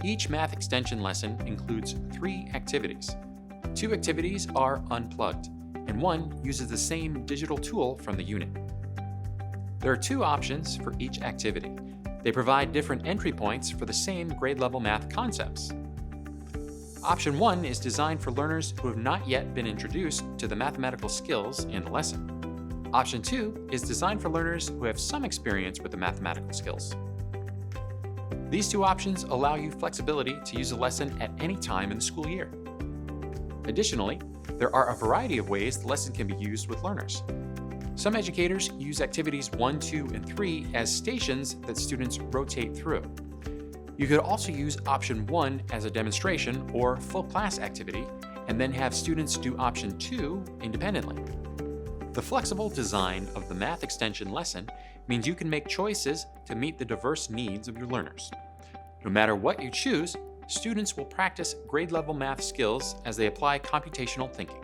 Each math extension lesson includes 3 activities. 2 activities are unplugged, and 1 uses the same digital tool from the unit. There are 2 options for each activity. They provide different entry points for the same grade level math concepts. Option 1 is designed for learners who have not yet been introduced to the mathematical skills in the lesson. Option 2 is designed for learners who have some experience with the mathematical skills. These 2 options allow you flexibility to use a lesson at any time in the school year. Additionally, there are a variety of ways the lesson can be used with learners. Some educators use activities 1, 2, and 3 as stations that students rotate through. You could also use option 1 as a demonstration or full class activity, and then have students do option 2 independently. The flexible design of the math extension lesson means you can make choices to meet the diverse needs of your learners. No matter what you choose, students will practice grade level math skills as they apply computational thinking.